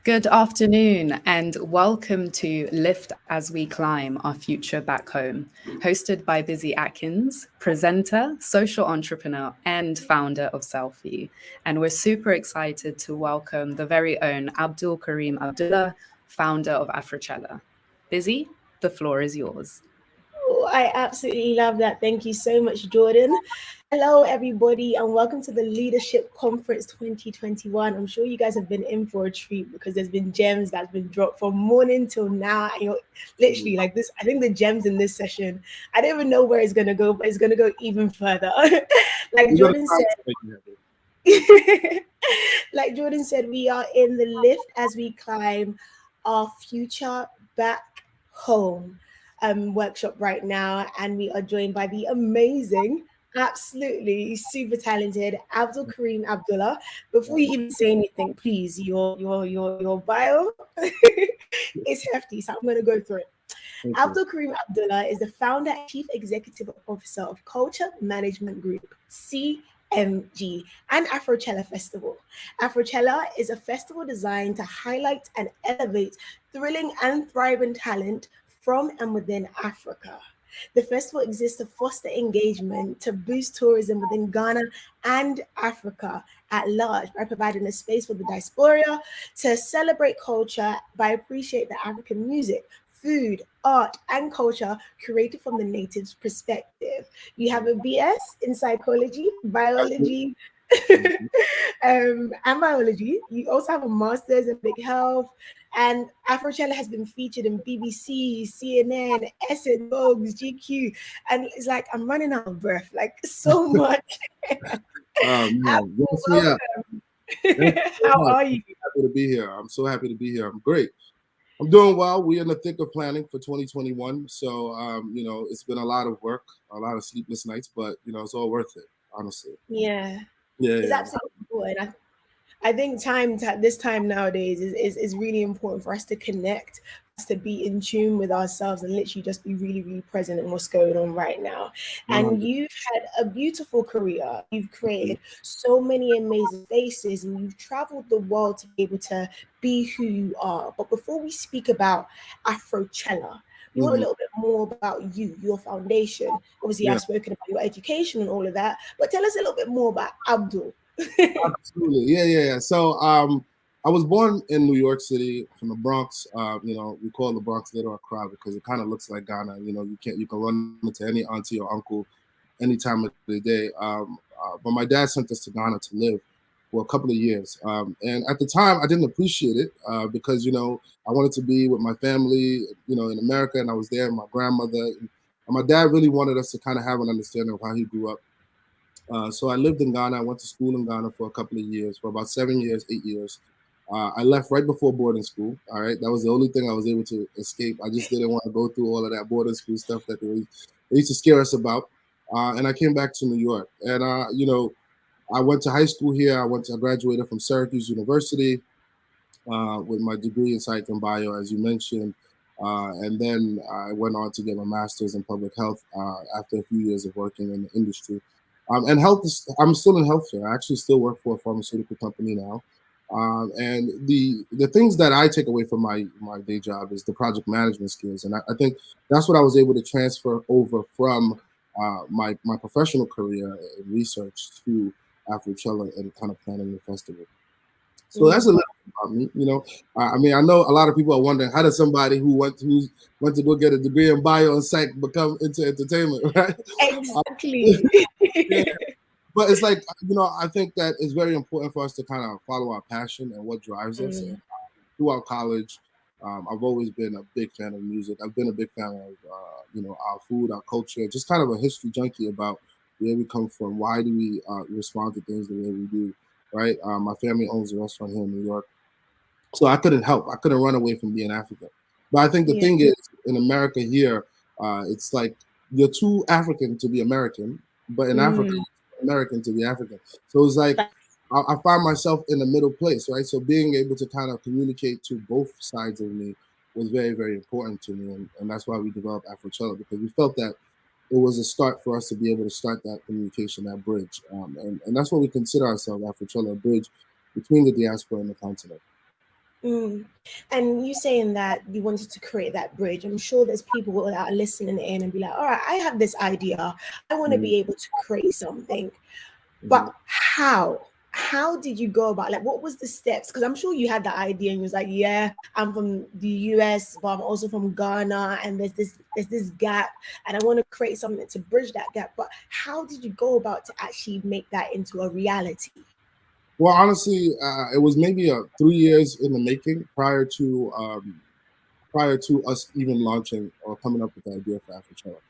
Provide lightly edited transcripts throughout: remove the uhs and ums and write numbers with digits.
Good afternoon, and welcome to Lift as We Climb Our Future Back Home, hosted by Busy Atkins, presenter, social entrepreneur, and founder of Selfie. And we're super excited to welcome the very own Abdul Karim Abdullah, founder of Afrochella. Busy, the floor is yours. Oh, I absolutely love that. Thank you so much, Jordan. Hello, everybody, and welcome to the Leadership Conference 2021. I'm sure you guys have been in for a treat because there's been gems that's been dropped from morning till now. And you're literally like this. I think the gems in this session, I don't even know where it's going to go, but it's going to go even further. like You're gonna Jordan cry said, tonight, Heather. like Jordan said, we are in the lift as we climb our future back home workshop right now, and we are joined by the amazing, absolutely super talented Abdul Karim Abdullah. Before you even say anything, please, your bio is hefty, so I'm going to go through it. Thank you. Abdul Karim Abdullah is the founder and chief executive officer of Culture Management Group, CMG, and Afrochella Festival. Afrochella is a festival designed to highlight and elevate thrilling and thriving talent from and within Africa. The festival exists to foster engagement, to boost tourism within Ghana and Africa at large by providing a space for the diaspora to celebrate culture, by appreciate the African music, food, art, and culture created from the natives' perspective. You have a BS in psychology, biology, and biology. You also have a master's in public health. And Afrochella has been featured in BBC, CNN, Essence, Vogue, GQ. And it's like, I'm running out of breath, like so much. Oh man, Abdul, yes, yeah. Thank you so how much. are you? Happy to be here. I'm so happy to be here. I'm great. I'm doing well. We're in the thick of planning for 2021. So, it's been a lot of work, a lot of sleepless nights, but it's all worth it, honestly. Yeah, Yeah, it's yeah. absolutely important. I think this time nowadays is really important for us to connect, for us to be in tune with ourselves and literally just be really, really present in what's going on right now. And 100. you've had a beautiful career. You've created so many amazing spaces and you've traveled the world to be able to be who you are. But before we speak about Afrochella, we want a Mhm. little bit more about you, your foundation. Obviously, Yeah, I've spoken about your education and all of that, but tell us a little bit more about Abdul. absolutely. Yeah, yeah, yeah. So, I was born in New York City from the Bronx. We call the Bronx Little Accra because it kind of looks like Ghana. You can run into any auntie or uncle any time of the day. But my dad sent us to Ghana to live for a couple of years. And at the time, I didn't appreciate it because, I wanted to be with my family, in America, and I was there, with my grandmother. And my dad really wanted us to kind of have an understanding of how he grew up. So I lived in Ghana. I went to school in Ghana for a couple of years, for about 7 years, 8 years. I left right before boarding school. All right, that was the only thing I was able to escape. I just didn't want to go through all of that boarding school stuff that they used to scare us about. And I came back to New York, and I went to high school here. I graduated from Syracuse University with my degree in psych and bio, as you mentioned. And then I went on to get my master's in public health after a few years of working in the industry. And I'm still in healthcare. I actually still work for a pharmaceutical company now. And the things that I take away from my day job is the project management skills. And I think that's what I was able to transfer over from my professional career in research to Afrochella and kind of planning the festival. So that's a little bit about me. I mean, I know a lot of people are wondering how does somebody who went to go get a degree in bio and psych become into entertainment, right? Uh, Exactly. yeah, but it's like I think that it's very important for us to kind of follow our passion and what drives us. And Mm, throughout college, I've always been a big fan of music. I've been a big fan of our food, our culture, just kind of a history junkie about where we come from. Why do we respond to things the way we do? Right? My family owns a restaurant here in New York, so I couldn't help. I couldn't run away from being African. But I think the yeah. thing is, in America here, it's like you're too African to be American, but in Africa, Mm, you're American to be African. So it's like I find myself in the middle place, right? So being able to kind of communicate to both sides of me was very, very important to me, and that's why we developed Afrochella because we felt that it was a start for us to be able to start that communication, that bridge, and that's what we consider ourselves, Afrochella, a bridge between the diaspora and the continent. Mm. And you saying that you wanted to create that bridge, I'm sure there's people that are listening in and be like, all right, I have this idea. I want to be able to create something. But how did you go about, like, what was the steps? Because I'm sure you had the idea and you was like, yeah, I'm from the US, but I'm also from Ghana, and there's this gap, and I want to create something to bridge that gap. But how did you go about to actually make that into a reality? Well, honestly, it was maybe 3 years in the making prior to us even launching or coming up with the idea for Afrochella.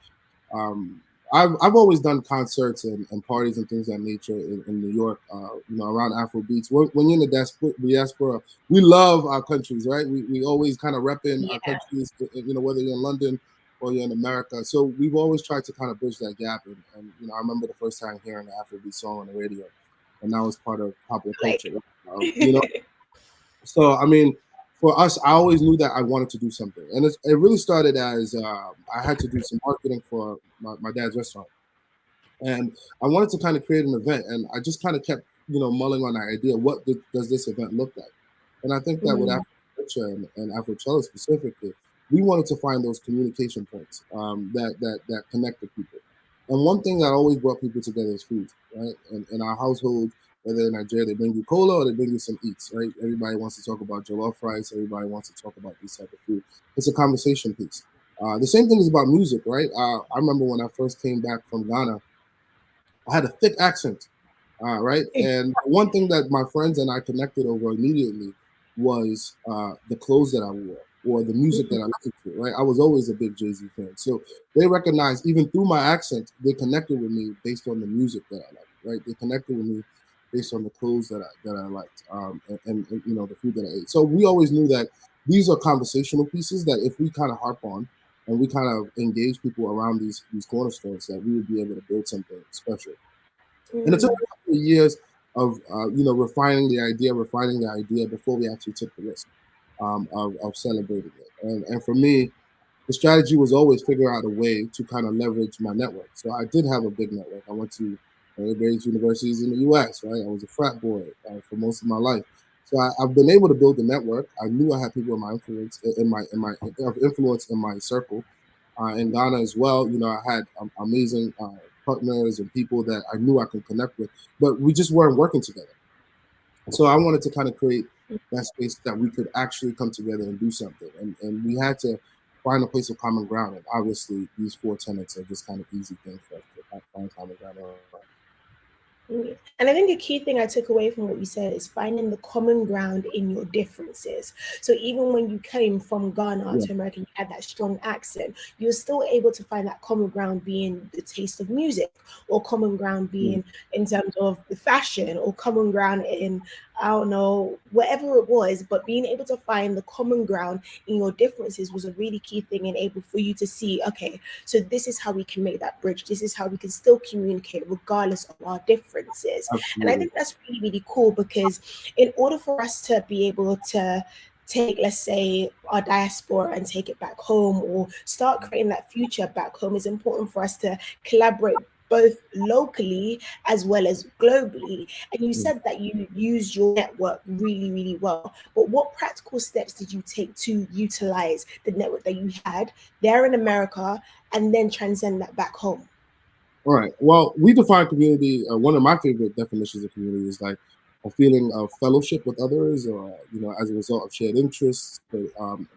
Um, I've always done concerts and parties and things of that nature in New York, around Afro beats. When you're in the diaspora, we love our countries, right? We always kind of repping our Yeah. countries, whether you're in London or you're in America. So we've always tried to kind of bridge that gap. And I remember the first time hearing the Afro beat song on the radio, and now it's part of popular Like, culture. So I mean, for us, I always knew that I wanted to do something, and it really started as I had to do some marketing for my dad's restaurant, and I wanted to kind of create an event, and I just kind of kept mulling on that idea. What does this event look like? And I think that with mm, Afroculture and Afrochella specifically, we wanted to find those communication points that connected people. And one thing that always brought people together is food, right? And in our household, whether in Nigeria, they bring you cola or they bring you some eats, right? Everybody wants to talk about jollof rice. Everybody wants to talk about this type of food. It's a conversation piece. The same thing is about music, right? I remember when I first came back from Ghana, I had a thick accent, right? And one thing that my friends and I connected over immediately was the clothes that I wore or the music that I listened to, right? I was always a big Jay-Z fan. So they recognized, even through my accent, they connected with me based on the music that I liked, right? They connected with me based on the clothes that I liked, and the food that I ate. So we always knew that these are conversational pieces that if we kind of harp on and we kind of engage people around these cornerstones, that we would be able to build something special. And it took mm, a couple of years of refining the idea before we actually took the risk of celebrating it. And for me, the strategy was always figure out a way to kind of leverage my network. So I did have a big network. I went to various universities in the U.S. Right, I was a frat boy for most of my life. So I've been able to build a network. I knew I had people in my influence in my of influence in my circle. In Ghana as well, I had amazing partners and people that I knew I could connect with, but we just weren't working together. So I wanted to kind of create that space that we could actually come together and do something. And we had to find a place of common ground. And obviously, these four tenets are just kind of easy things for us to find common ground on. mm. And I think a key thing I took away from what you said is finding the common ground in your differences. So even when you came from Ghana Yeah. to America, you had that strong accent, you're still able to find that common ground being the taste of music, or common ground Yeah. being in terms of the fashion, or common ground in, I don't know, whatever it was. But being able to find the common ground in your differences was a really key thing, and able for you to see, okay, so this is how we can make that bridge. This is how we can still communicate regardless of our differences. And I Absolutely. think that's really, really cool, because in order for us to be able to take, let's say, our diaspora and take it back home, or start creating that future back home, it's important for us to collaborate both locally as well as globally. And you Mm. said that you used your network really, really well. But what practical steps did you take to utilize the network that you had there in America and then transcend that back home? All right. Well, we define community. One of my favorite definitions of community is like a feeling of fellowship with others, or as a result of shared interests,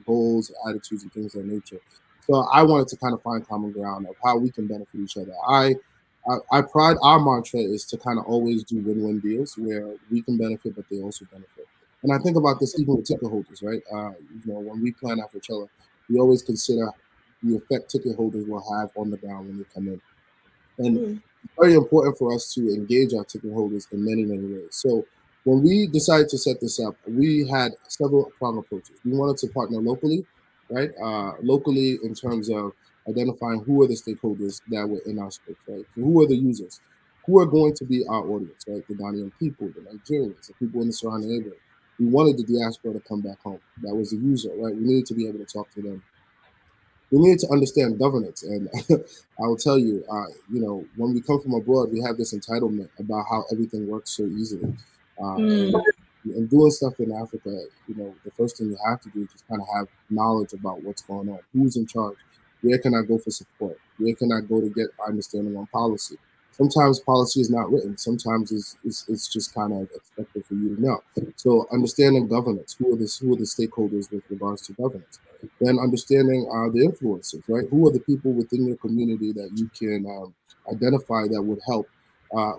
goals, attitudes, and things of that nature. So I wanted to kind of find common ground of how we can benefit each other. I pride our mantra is to kind of always do win-win deals where we can benefit, but they also benefit. And I think about this even with ticket holders, right? When we plan Afrochella, we always consider the effect ticket holders will have on the ground when they come in. And Mm, it's very important for us to engage our ticket holders in many, many ways. So when we decided to set this up, we had several prong approaches. We wanted to partner locally, right? Locally in terms of identifying who are the stakeholders that were in our space, right? So who are the users? Who are going to be our audience, right? The Ghanaian people, the Nigerians, the people in the surrounding area. We wanted the diaspora to come back home. That was the user, right? We needed to be able to talk to them. We need to understand governance. And I will tell you, when we come from abroad, we have this entitlement about how everything works so easily. And Mm. And doing stuff in Africa, the first thing you have to do is just kind of have knowledge about what's going on, who's in charge, where can I go for support, where can I go to get understanding on policy. Sometimes policy is not written. Sometimes it's just kind of expected for you to know. So understanding governance, who are the stakeholders with regards to governance. Then understanding the influencers, right? Who are the people within your community that you can identify that would help,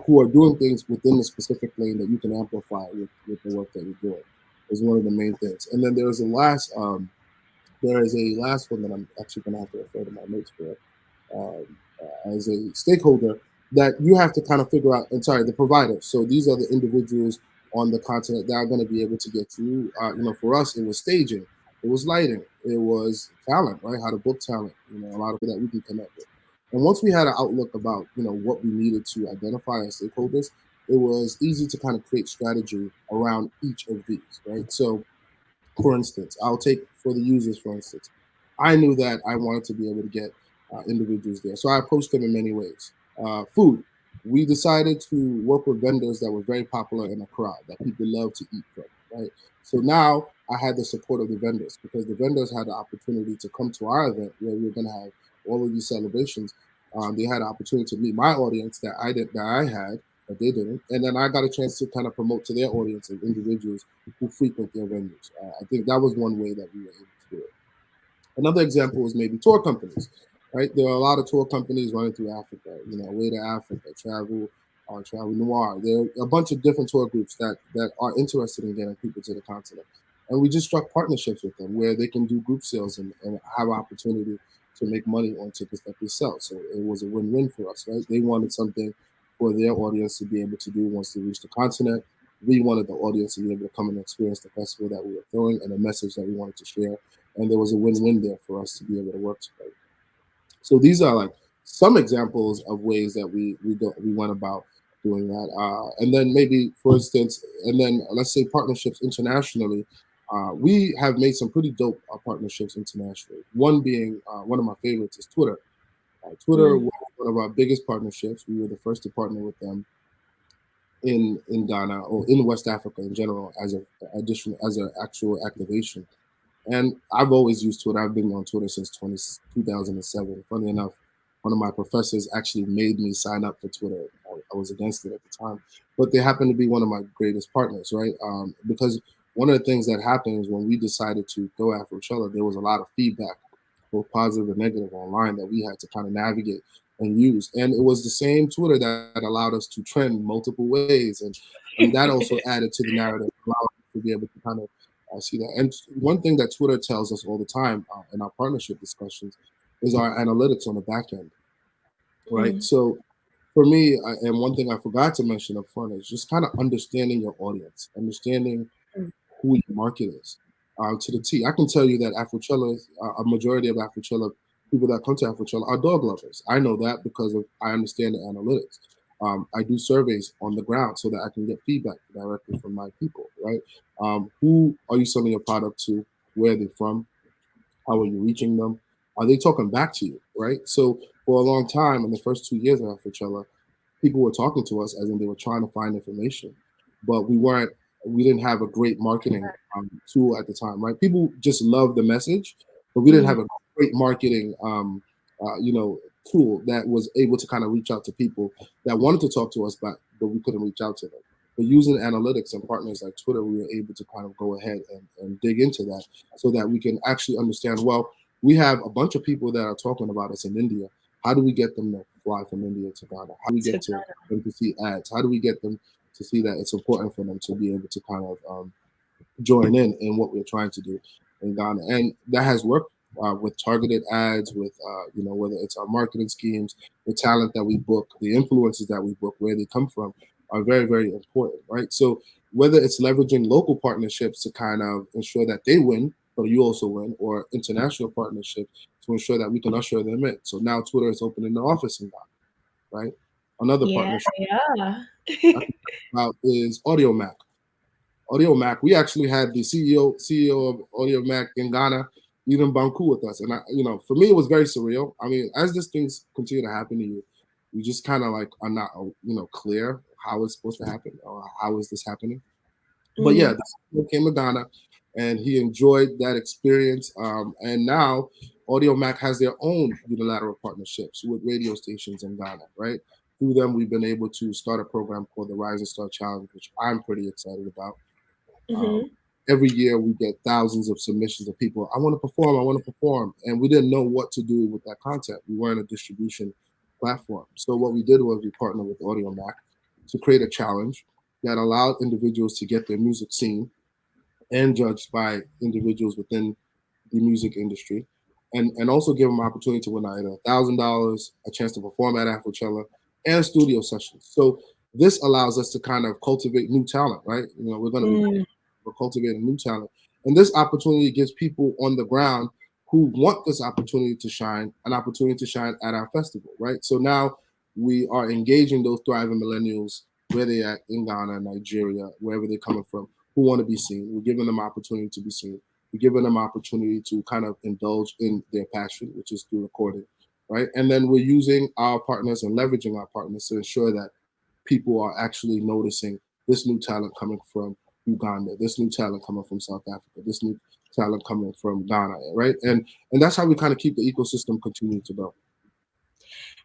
who are doing things within the specific lane that you can amplify with the work that you're doing, is one of the main things. And then there is a last one that I'm actually going to have to refer to my notes for, as a stakeholder that you have to kind of figure out. And sorry, the provider. So these are the individuals on the continent that are going to be able to get you. For us, it was staging, it was lighting, it was talent, right? How to book talent. A lot of that we can connect with. And once we had an outlook about what we needed to identify as stakeholders, it was easy to kind of create strategy around each of these, right? So, for instance, I'll take for the users, for instance, I knew that I wanted to be able to get individuals there. So I approached them in many ways. Food. We decided to work with vendors that were very popular in the crowd, that people love to eat from, right? So now I had the support of the vendors, because the vendors had the opportunity to come to our event where we were going to have all of these celebrations. They had an opportunity to meet my audience that I had, that they didn't. And then I got a chance to kind of promote to their audience of individuals who frequent their venues. I think that was one way that we were able to do it. Another example is maybe tour companies, right? There are a lot of tour companies running through Africa, Way to Africa, Travel Noir. There are a bunch of different tour groups that are interested in getting people to the continent. And we just struck partnerships with them where they can do group sales and have opportunity to make money on tickets that they sell. So it was a win-win for us, right? They wanted something for their audience to be able to do once they reach the continent. We wanted the audience to be able to come and experience the festival that we were throwing and a message that we wanted to share. And there was a win-win there for us to be able to work together. So these are like some examples of ways that we went about doing that. And then maybe, for instance, and then let's say partnerships internationally. We have made some pretty dope partnerships internationally. One being one of my favorites is Twitter. Twitter was one of our biggest partnerships. We were the first to partner with them in Ghana, or in West Africa in general, as an actual activation. And I've always used Twitter. I've been on Twitter since 2007. Funny enough, one of my professors actually made me sign up for Twitter. I was against it at the time, but they happened to be one of my greatest partners, right? Because one of the things that happened is when we decided to go Afrochella, there was a lot of feedback, both positive and negative, online that we had to kind of navigate and use. And it was the same Twitter that allowed us to trend multiple ways. And that also added to the narrative, allowed us to be able to kind of see that. And one thing that Twitter tells us all the time in our partnership discussions is our analytics on the back end, right? So for me, and one thing I forgot to mention up front is just kind of understanding your audience, understanding who your market is to the T. I can tell you that Afrochella, a majority of Afrochella people that come to Afrochella are dog lovers. I know that because I understand the analytics. I do surveys on the ground so that I can get feedback directly from my people, right? Who are you selling your product to? Where are they from? How are you reaching them? Are they talking back to you, right? So for a long time, in the first 2 years of Afrochella, people were talking to us as in they were trying to find information, but we didn't have a great marketing tool at the time, right? People just loved the message, but we didn't have a great marketing, tool that was able to kind of reach out to people that wanted to talk to us, but we couldn't reach out to them. But using analytics and partners like Twitter, we were able to kind of go ahead and dig into that so that we can actually understand, well, we have a bunch of people that are talking about us in India. How do we get them to fly from India to Ghana? How do we get them to see ads? How do we get them to see that it's important for them to be able to kind of join in what we're trying to do in Ghana? And that has worked with targeted ads, with whether it's our marketing schemes, the talent that we book, the influences that we book, where they come from, are very, very important, right? So whether it's leveraging local partnerships to kind of ensure that they win, but you also win, or international partnerships to ensure that we can usher them in. So now Twitter is opening an office in Ghana, right? Another partnership I can talk about is AudioMac. AudioMac, we actually had the CEO of AudioMac in Ghana, even Banku, with us. And for me, it was very surreal. I mean, as these things continue to happen to you, you just kind of like are not, clear how it's supposed to happen or how is this happening. But yeah, this came to Ghana, and he enjoyed that experience. And now Audio Mac has their own unilateral partnerships with radio stations in Ghana, right? Through them, we've been able to start a program called the Rising Star Challenge, which I'm pretty excited about. Every year, we get thousands of submissions of people. I want to perform. And we didn't know what to do with that content. We weren't a distribution platform. So what we did was we partnered with Audio Mac to create a challenge that allowed individuals to get their music seen and judged by individuals within the music industry, and also give them an opportunity to win either $1,000, a chance to perform at Afrochella, and studio sessions. So this allows us to kind of cultivate new talent, right? You know, we're cultivating new talent, and this opportunity gives people on the ground who want this opportunity to shine an opportunity to shine at our festival, right? So now we are engaging those thriving millennials where they at in Ghana, Nigeria, wherever they're coming from, who want to be seen. We're giving them opportunity to be seen. We're giving them opportunity to kind of indulge in their passion, which is through recording, right? And then we're using our partners and leveraging our partners to ensure that people are actually noticing this new talent coming from Uganda, this new talent coming from South Africa, this new talent coming from Ghana, right? And that's how we kind of keep the ecosystem continuing to go.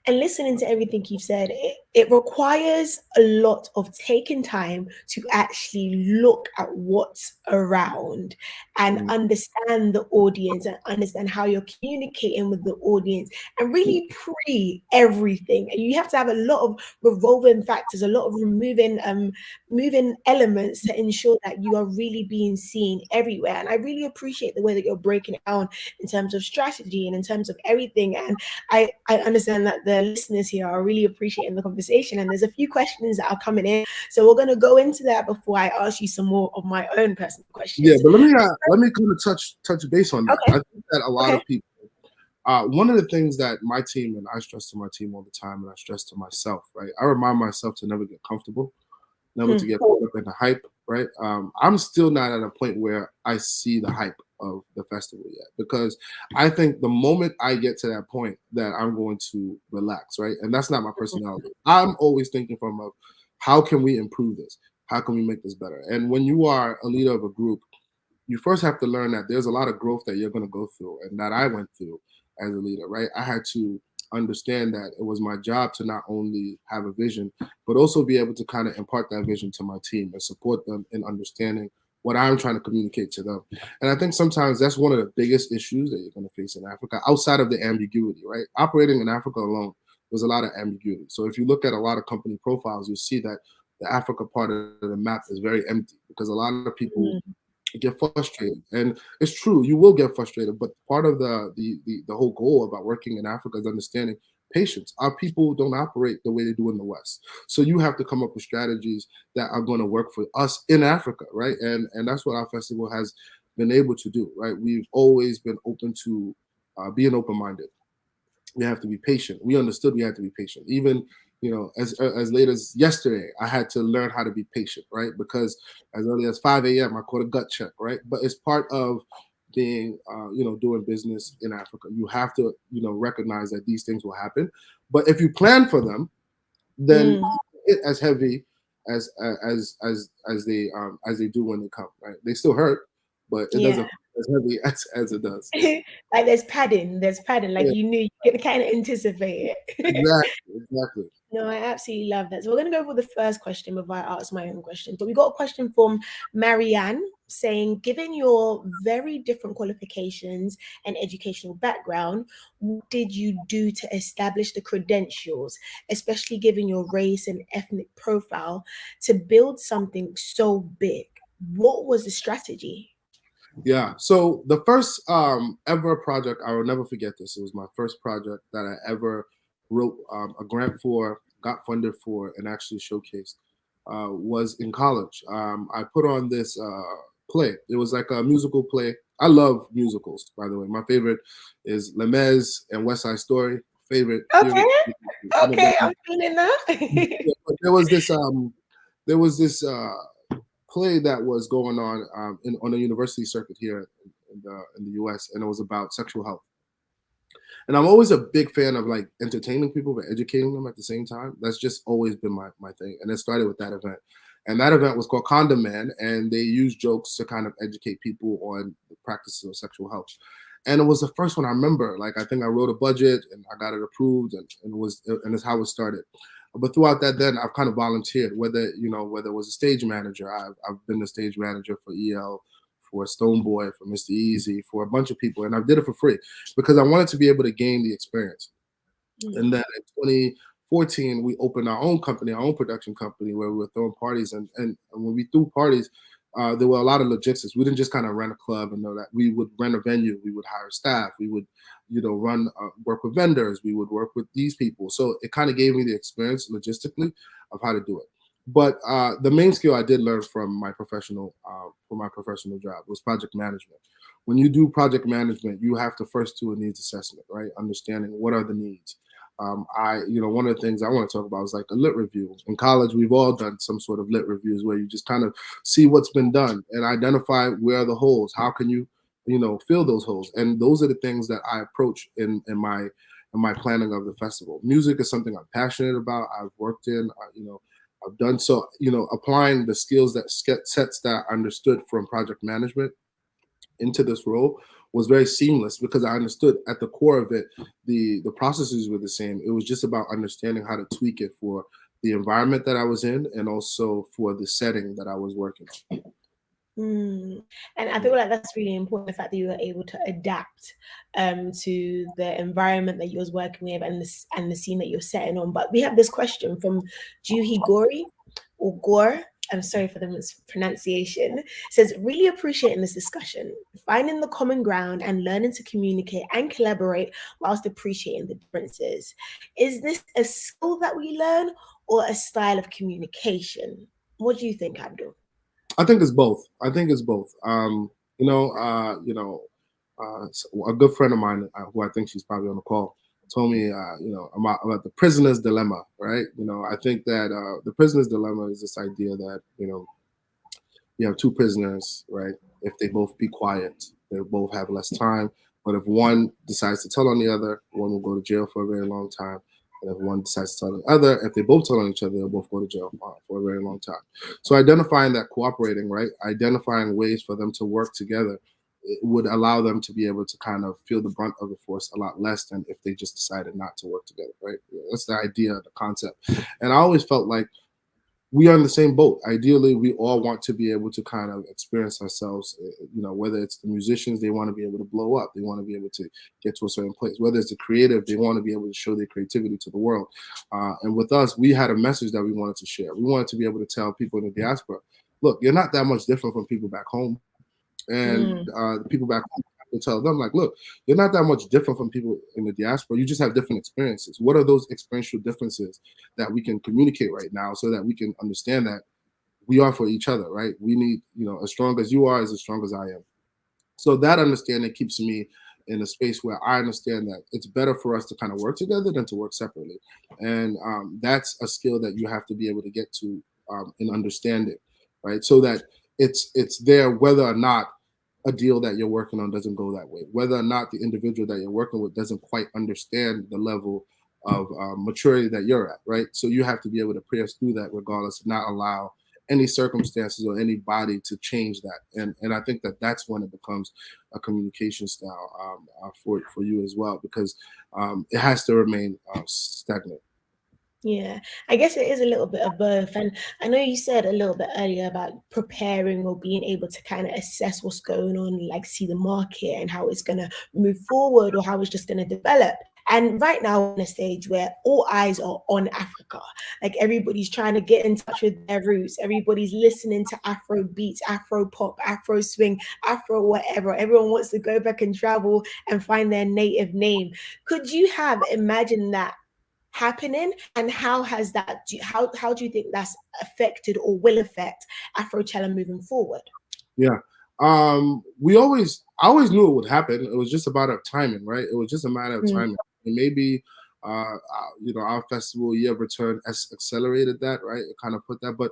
And listening to everything you've said, it requires a lot of taking time to actually look at what's around and understand the audience and understand how you're communicating with the audience and really pre everything. And you have to have a lot of revolving factors, a lot of moving elements to ensure that you are really being seen everywhere. And I really appreciate the way that you're breaking it down in terms of strategy and in terms of everything. And I understand that the listeners here are really appreciating the conversation, and there's a few questions that are coming in, so we're going to go into that before I ask you some more of my own personal questions. Yeah, but let me kind of touch base on that. Okay. I think that a lot of people, one of the things that my team, and I stress to my team all the time, and I stress to myself, right? I remind myself to never get comfortable, never to get caught up in the hype, right? I'm still not at a point where I see the hype of the festival yet, because I think the moment I get to that point that I'm going to relax, right? And that's not my personality. I'm always thinking from how can we improve this? How can we make this better? And when you are a leader of a group, you first have to learn that there's a lot of growth that you're going to go through, and that I went through as a leader, right? I had to understand that it was my job to not only have a vision, but also be able to kind of impart that vision to my team and support them in understanding what I'm trying to communicate to them. And I think sometimes that's one of the biggest issues that you're going to face in Africa, outside of the ambiguity, right? Operating in Africa alone, there's a lot of ambiguity. So if you look at a lot of company profiles, you'll see that the Africa part of the map is very empty, because a lot of people get frustrated. And it's true, you will get frustrated, but part of the whole goal about working in Africa is understanding patience. Our people don't operate the way they do in the West. So you have to come up with strategies that are going to work for us in Africa, right? And that's what our festival has been able to do, right? We've always been open to being open-minded. We have to be patient. We understood we had to be patient. Even, you know, as late as yesterday, I had to learn how to be patient, right? Because as early as 5 a.m., I caught a gut check, right? But it's part of being, doing business in Africa. You have to, recognize that these things will happen. But if you plan for them, then it as heavy as they do when they come, right? They still hurt, but it doesn't as heavy as it does. Like there's padding, like you can kind of anticipate it. Exactly. No, I absolutely love that. So we're going to go for the first question before I ask my own question. But we got a question from Marianne saying, given your very different qualifications and educational background, what did you do to establish the credentials, especially given your race and ethnic profile, to build something so big? What was the strategy? Yeah. So the first ever project, I will never forget this. It was my first project that I ever wrote a grant for, got funded for, and actually showcased, was in college. I put on this play. It was like a musical play. I love musicals, by the way. My favorite is Les Mis and West Side Story. Favorite. Okay. I'm feeling that. There was this play that was going on on a university circuit here in the U.S., and it was about sexual health. And I'm always a big fan of like entertaining people but educating them at the same time. That's just always been my thing. And it started with that event. And that event was called Condom Man, and they used jokes to kind of educate people on the practices of sexual health. And it was the first one I remember. Like, I think I wrote a budget and I got it approved, and it's how it started. But throughout that, then I've kind of volunteered, whether it was a stage manager. I've been the stage manager for EL, for Stoneboy, for Mr. Easy, for a bunch of people, and I did it for free because I wanted to be able to gain the experience. And then in 2014, we opened our own company, our own production company, where we were throwing parties. And when we threw parties, there were a lot of logistics. We didn't just kind of rent a club and know that. We would rent a venue. We would hire staff. We would, work with vendors. We would work with these people. So it kind of gave me the experience logistically of how to do it. But the main skill I did learn from my professional job was project management. When you do project management, you have to first do a needs assessment, right? Understanding what are the needs. One of the things I want to talk about is like a lit review. In college, we've all done some sort of lit reviews where you just kind of see what's been done and identify where are the holes. How can you, fill those holes? And those are the things that I approach in my planning of the festival. Music is something I'm passionate about. I've worked in, I've done so, applying the skills sets that I understood from project management into this role was very seamless because I understood at the core of it, the processes were the same. It was just about understanding how to tweak it for the environment that I was in and also for the setting that I was working on. And I feel like that's really important, the fact that you were able to adapt to the environment that you was working with and the scene that you're setting on. But we have this question from Juhi Gori or Gore. I'm sorry for the mispronunciation. It says, really appreciating this discussion, finding the common ground and learning to communicate and collaborate whilst appreciating the differences. Is this a skill that we learn or a style of communication? What do you think, Abdul? I think it's both. A good friend of mine, who I think she's probably on the call, told me, about the prisoner's dilemma, right? I think that the prisoner's dilemma is this idea that, you have two prisoners, right? If they both be quiet, they both have less time. But if one decides to tell on the other, one will go to jail for a very long time. And if one decides to tell the other, if they both tell on each other, they'll both go to jail for a very long time. So identifying that cooperating, right? Identifying ways for them to work together, it would allow them to be able to kind of feel the brunt of the force a lot less than if they just decided not to work together, right? That's the idea, the concept. And I always felt like we are in the same boat. Ideally, we all want to be able to kind of experience ourselves, whether it's the musicians, they want to be able to blow up. They want to be able to get to a certain place. Whether it's the creative, they want to be able to show their creativity to the world. And with us, we had a message that we wanted to share. We wanted to be able to tell people in the diaspora, look, you're not that much different from people back home. And the people back home, to tell them, like, look, you're not that much different from people in the diaspora. You just have different experiences. What are those experiential differences that we can communicate right now so that we can understand that we are for each other, right? We need, as strong as you are is as strong as I am. So that understanding keeps me in a space where I understand that it's better for us to kind of work together than to work separately. And that's a skill that you have to be able to get to and understand it, right? So that it's there whether or not a deal that you're working on doesn't go that way, whether or not the individual that you're working with doesn't quite understand the level of maturity that you're at, right? So you have to be able to press through that regardless, not allow any circumstances or anybody to change that. And I think that that's when it becomes a communication style for you as well, because it has to remain stagnant. Yeah, I guess it is a little bit of both. And I know you said a little bit earlier about preparing or being able to kind of assess what's going on, like see the market and how it's going to move forward or how it's just going to develop. And right now, we're in a stage where all eyes are on Africa. Like everybody's trying to get in touch with their roots. Everybody's listening to Afro beats, Afro pop, Afro swing, Afro whatever. Everyone wants to go back and travel and find their native name. Could you have imagined that happening, and how has that how do you think that's affected or will affect Afrochella moving forward? Yeah, I always knew it would happen. It was just a matter of timing, right? It was just a matter of timing. And maybe our festival Year of Return accelerated that, right? It kind of put that, but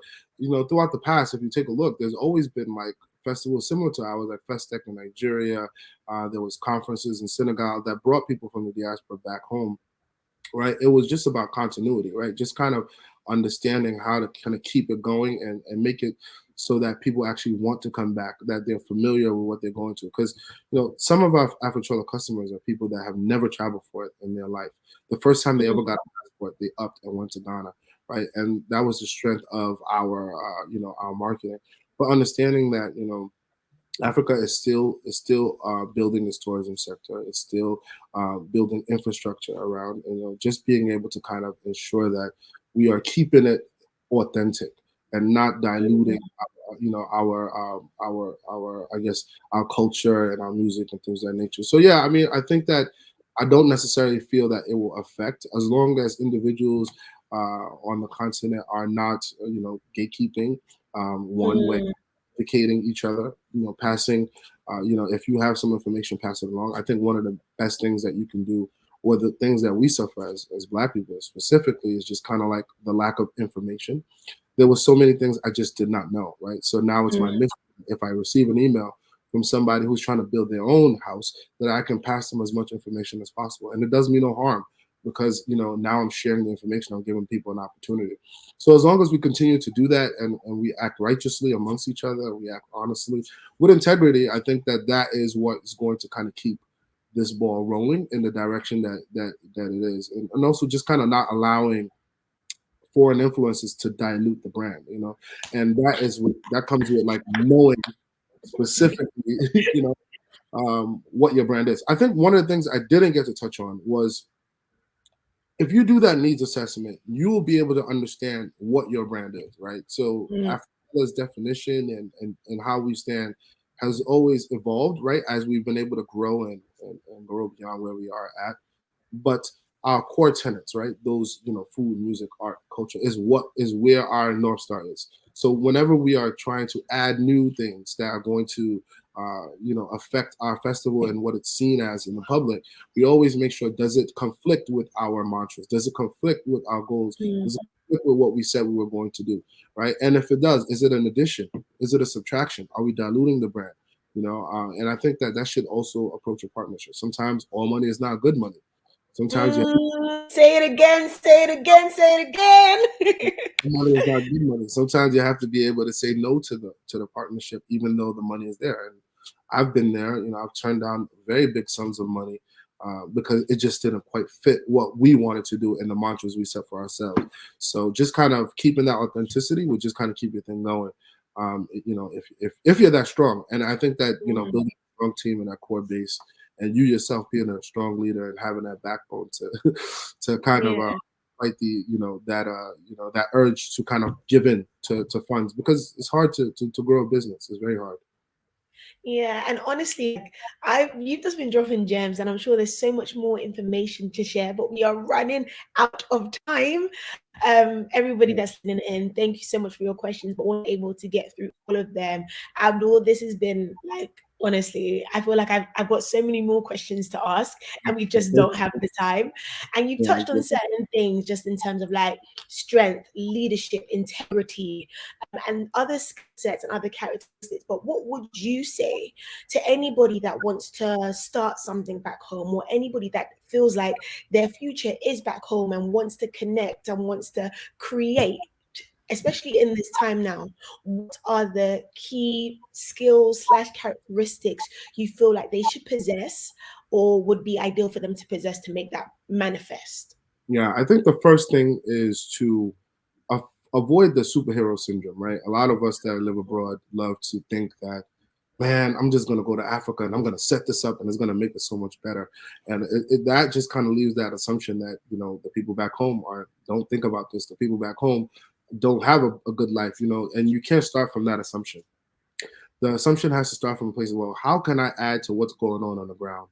throughout the past, if you take a look, there's always been like festivals similar to ours, like Festec in Nigeria. There was conferences in Senegal that brought people from the diaspora back home. Right, it was just about continuity, right? Just kind of understanding how to kind of keep it going and make it so that people actually want to come back, that they're familiar with what they're going to. Because, some of our Afrochella customers are people that have never traveled for it in their life. The first time they ever got a passport, they upped and went to Ghana, right? And that was the strength of our, our marketing. But understanding that, Africa is still building its tourism sector. It's still building infrastructure around, just being able to kind of ensure that we are keeping it authentic and not diluting, our I guess our culture and our music and things of that nature. So yeah, I mean, I think that I don't necessarily feel that it will affect, as long as individuals on the continent are not, gatekeeping one way, educating each other, passing, if you have some information, pass it along. I think one of the best things that you can do, or the things that we suffer as Black people specifically, is just kind of like the lack of information. There were so many things I just did not know, right? So now it's my mission, if I receive an email from somebody who's trying to build their own house, that I can pass them as much information as possible. And it does me no harm, because now I'm sharing the information, I'm giving people an opportunity. So as long as we continue to do that, and we act righteously amongst each other, we act honestly with integrity, I think that is what is going to kind of keep this ball rolling in the direction that it is. And also just kind of not allowing foreign influences to dilute the brand, and that comes with like knowing specifically, what your brand is. I think one of the things I didn't get to touch on was, if you do that needs assessment, you will be able to understand what your brand is, right? So Africa's definition and how we stand has always evolved, right? As we've been able to grow and grow beyond where we are at. But our core tenets, right? Those, food, music, art, culture is where our North Star is. So whenever we are trying to add new things that are going to, affect our festival and what it's seen as in the public, we always make sure, does it conflict with our mantras? Does it conflict with our goals? Does it conflict with what we said we were going to do, right? And if it does, is it an addition? Is it a subtraction? Are we diluting the brand? And I think that should also approach a partnership. Sometimes all money is not good money. Sometimes say it again, say it again, say it again. Money is not good money. Sometimes you have to be able to say no to the partnership, even though the money is there. And I've been there. I've turned down very big sums of money because it just didn't quite fit what we wanted to do and the mantras we set for ourselves. So just kind of keeping that authenticity would just kind of keep your thing going. If you're that strong, and I think that building a strong team and that core base, and you yourself being a strong leader and having that backbone to kind of fight the that urge to kind of give in to funds, because it's hard to grow a business. It's very hard. Yeah, and honestly, you've just been dropping gems, and I'm sure there's so much more information to share, but we are running out of time. Everybody that's listening in, thank you so much for your questions, but we're able to get through all of them. Abdul, this has been like, honestly, I feel like I've got so many more questions to ask, and we just don't have the time. And you've touched on certain things just in terms of like strength, leadership, integrity, and other skill sets and other characteristics. But what would you say to anybody that wants to start something back home, or anybody that feels like their future is back home and wants to connect and wants to create, especially in this time now? What are the key skills / characteristics you feel like they should possess, or would be ideal for them to possess to make that manifest? Yeah, I think the first thing is to avoid the superhero syndrome, right? A lot of us that live abroad love to think that, man, I'm just going to go to Africa and I'm going to set this up and it's going to make it so much better. And that just kind of leaves that assumption that, the people back home don't think about this. The people back home don't have a good life, and you can't start from that assumption. The assumption has to start from a place of, well, how can I add to what's going on the ground?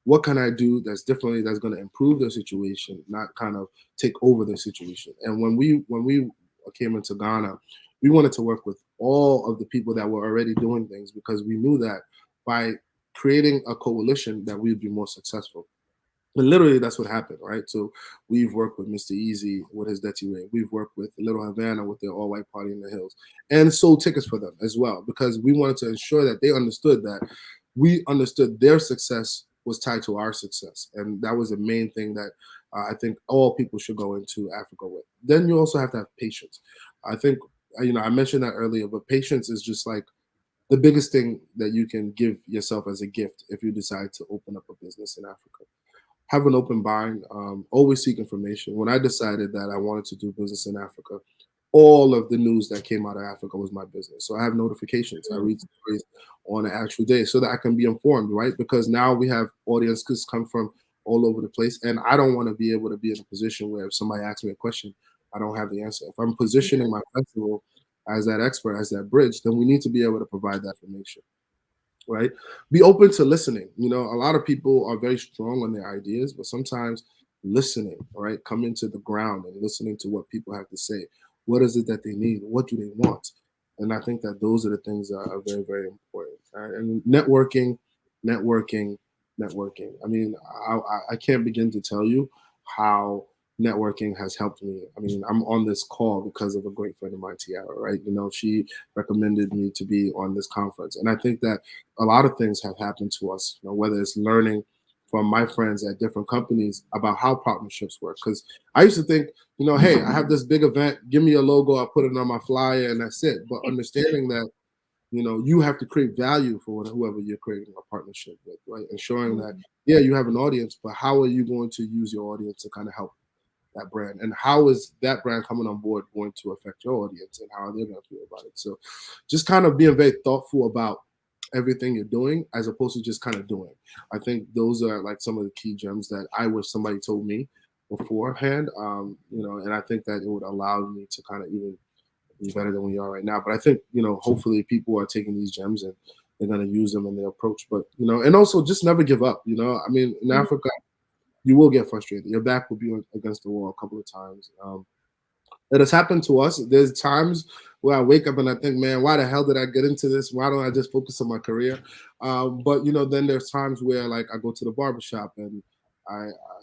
What can I do that's differently, that's going to improve their situation, not kind of take over their situation? And when we came into Ghana, we wanted to work with all of the people that were already doing things, because we knew that by creating a coalition that we'd be more successful. And literally that's what happened, right? So we've worked with Mr. Easy with his Dirty Ray. We've worked with Little Havana with their all-white party in the hills, and sold tickets for them as well, because we wanted to ensure that they understood that we understood their success was tied to our success. And that was the main thing that I think all people should go into Africa with. Then you also have to have patience. I think, I mentioned that earlier, but patience is just like the biggest thing that you can give yourself as a gift if you decide to open up a business in Africa. Have an open mind, always seek information. When I decided that I wanted to do business in Africa, all of the news that came out of Africa was my business. So I have notifications. I read stories on an actual day so that I can be informed, right? Because now we have audiences come from all over the place. And I don't want to be able to be in a position where if somebody asks me a question, I don't have the answer. If I'm positioning my festival as that expert, as that bridge, then we need to be able to provide that information, right? Be open to listening. A lot of people are very strong on their ideas, but sometimes listening, right? Coming to the ground and listening to what people have to say. What is it that they need? What do they want? And I think that those are the things that are very, very important. Right? And networking. I mean, I can't begin to tell you how networking has helped me. I mean, I'm on this call because of a great friend of mine, Tiara, right? She recommended me to be on this conference. And I think that a lot of things have happened to us, whether it's learning from my friends at different companies about how partnerships work. Because I used to think, hey, I have this big event, give me a logo, I'll put it on my flyer and that's it. But understanding that, you have to create value for whoever you're creating a partnership with, right? Ensuring that, yeah, you have an audience, but how are you going to use your audience to kind of help that brand? And how is that brand coming on board going to affect your audience and how are they going to feel about it? So just kind of being very thoughtful about everything you're doing as opposed to just kind of doing. I think those are like some of the key gems that I wish somebody told me beforehand, and I think that it would allow me to kind of even be better than we are right now. But I think, hopefully people are taking these gems and they're going to use them in their approach. But, and also just never give up. I mean, in Africa, you will get frustrated. Your back will be against the wall a couple of times. It has happened to us. There's times where I wake up and I think, man, why the hell did I get into this? Why don't I just focus on my career? But, then there's times where like I go to the barbershop and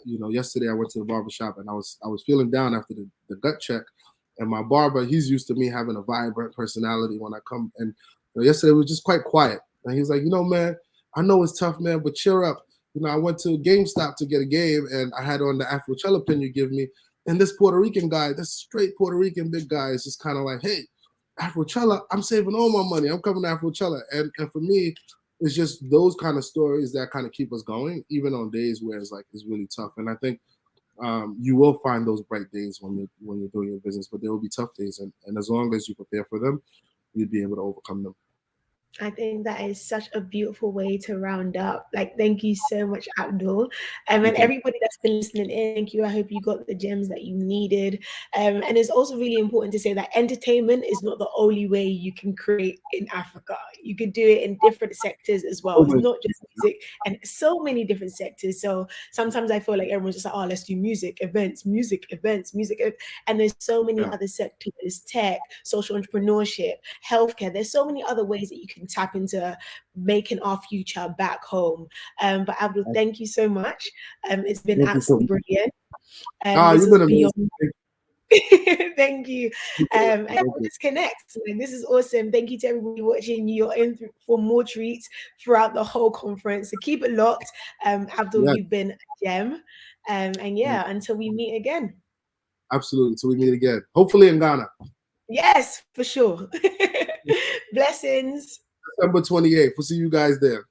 yesterday I went to the barbershop and I was feeling down after the gut check. And my barber, he's used to me having a vibrant personality when I come. And yesterday was just quite quiet. And he's like, man, I know it's tough, man, but cheer up. I went to GameStop to get a game and I had on the Afrochella pin you give me. And this Puerto Rican guy, this straight Puerto Rican big guy is just kind of like, hey, Afrochella, I'm saving all my money. I'm coming to Afrochella. And for me, it's just those kind of stories that kind of keep us going, even on days where it's really tough. And I think you will find those bright days when you're doing your business, but there will be tough days. And as long as you prepare for them, you'll be able to overcome them. I think that is such a beautiful way to round up. Like, thank you so much, Abdul. And everybody that's been listening in, thank you. I hope you got the gems that you needed. And it's also really important to say that entertainment is not the only way you can create in Africa. You could do it in different sectors as well. It's not just music, and so many different sectors. So sometimes I feel like everyone's just like, oh, let's do music, events. And there's so many other sectors, tech, social entrepreneurship, healthcare. There's so many other ways that you can tap into making our future back home. But Abdul, thank you so much. It's been absolutely brilliant. You've been amazing. Thank you. And we'll just connect. And this is awesome. Thank you to everybody watching. You're in for more treats throughout the whole conference. So keep it locked. Abdul, you've been a gem. And until we meet again. Absolutely. Until we meet again. Hopefully in Ghana. Yes, for sure. Blessings. December 28th. We'll see you guys there.